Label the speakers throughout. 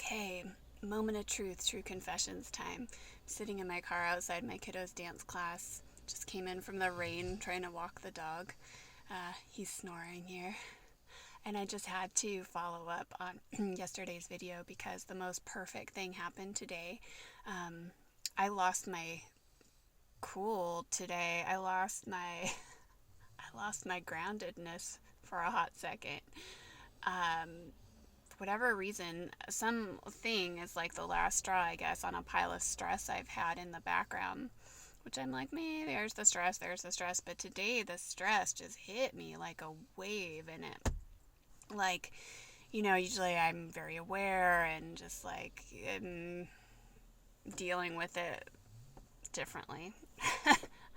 Speaker 1: Okay, moment of truth, true confessions time. I'm sitting in my car outside my kiddo's dance class. Just came in from the rain trying to walk the dog. He's snoring here. And I just had to follow up on yesterday's video because the most perfect thing happened today. I lost my cool today. I lost my groundedness for a hot second. For whatever reason, something is like the last straw, I guess, on a pile of stress I've had in the background. Which I'm like, man, there's the stress, there's the stress. But today, the stress just hit me like a wave, and it, like, usually I'm very aware and just like dealing with it differently.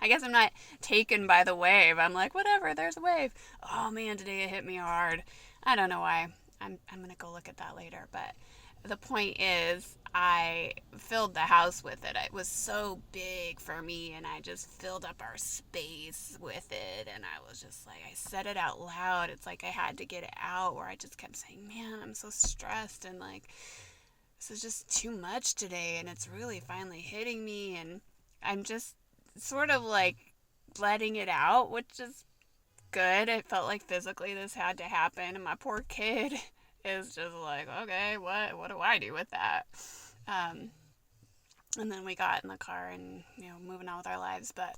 Speaker 1: I guess I'm not taken by the wave. I'm like, whatever, there's a wave. Oh man, today it hit me hard. I don't know why. I'm gonna go look at that later. But the point is, I filled the house with it. It was so big for me, and I just filled up our space with it. And I was just like, I said it out loud. It's like I had to get it out, where I just kept saying, man, I'm so stressed, and like, this is just too much today, and it's really finally hitting me. And I'm just sort of like letting it out, which is good. It felt like physically this had to happen, and my poor kid is just like, okay, what do I do with that? Um, and then we got in the car and moving on with our lives. But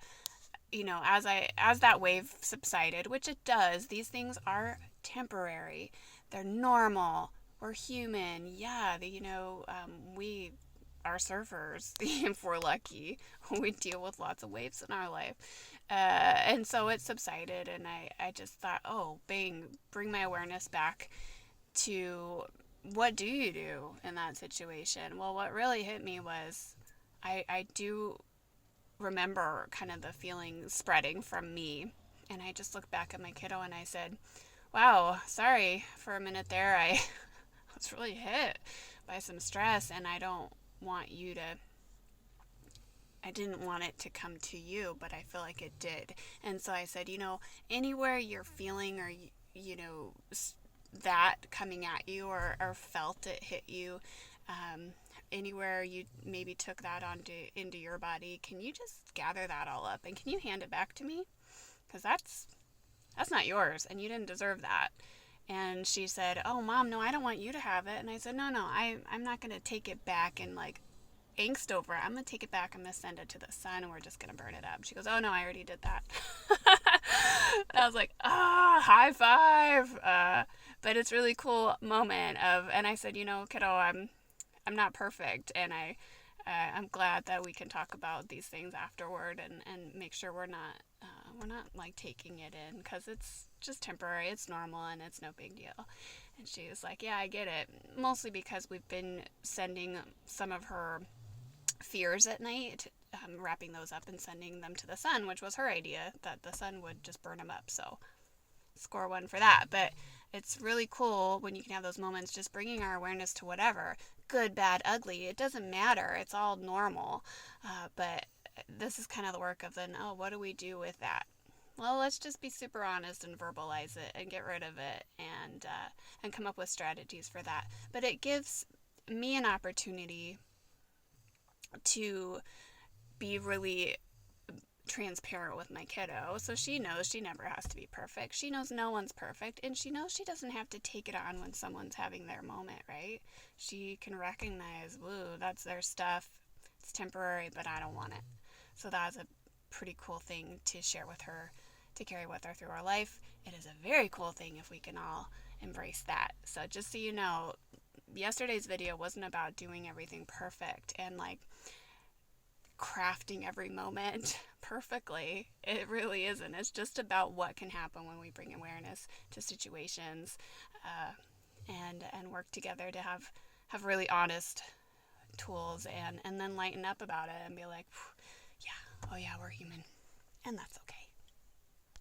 Speaker 1: as that wave subsided, which it does, these things are temporary. They're normal. We're human. Yeah, we are surfers. If we're lucky, we deal with lots of waves in our life. And so it subsided, and I just thought, oh, bring my awareness back to what do you do in that situation? Well, what really hit me was I do remember kind of the feeling spreading from me. And I just looked back at my kiddo and I said, wow, sorry for a minute there. I was really hit by some stress, and I didn't want it to come to you, but I feel like it did. And so I said, anywhere you're feeling or, that coming at you, or felt it hit you, anywhere you maybe took that into your body, can you just gather that all up and can you hand it back to me? Because that's not yours, and you didn't deserve that. And she said, oh, Mom, no, I don't want you to have it. And I said, no, I'm not going to take it back and like angst over it. I'm going to take it back. I'm going to send it to the sun, and we're just going to burn it up. She goes, oh, no, I already did that. I was like, high five. But it's really cool moment and I said, kiddo, I'm not perfect, and I'm glad that we can talk about these things afterward and make sure we're not like taking it in, because it's just temporary, it's normal, and it's no big deal. And she was like, yeah, I get it, mostly because we've been sending some of her fears at night, wrapping those up and sending them to the sun, which was her idea, that the sun would just burn them up. So score one for that. But it's really cool when you can have those moments, just bringing our awareness to whatever, good, bad, ugly, it doesn't matter, it's all normal. But this is kind of the work of then, oh, what do we do with that? Well, let's just be super honest and verbalize it and get rid of it, and come up with strategies for that. But it gives me an opportunity to be really transparent with my kiddo, so she knows she never has to be perfect. She knows no one's perfect, and she knows she doesn't have to take it on when someone's having their moment, right? She can recognize, woo, that's their stuff, it's temporary, but I don't want it. So that's a pretty cool thing to share with her, to carry with her through our life. It is a very cool thing if we can all embrace that. So just so you know, yesterday's video wasn't about doing everything perfect and like crafting every moment perfectly. It really isn't. It's just about what can happen when we bring awareness to situations, and work together to have really honest tools, and then lighten up about it and be like, yeah, oh yeah, we're human, and that's okay.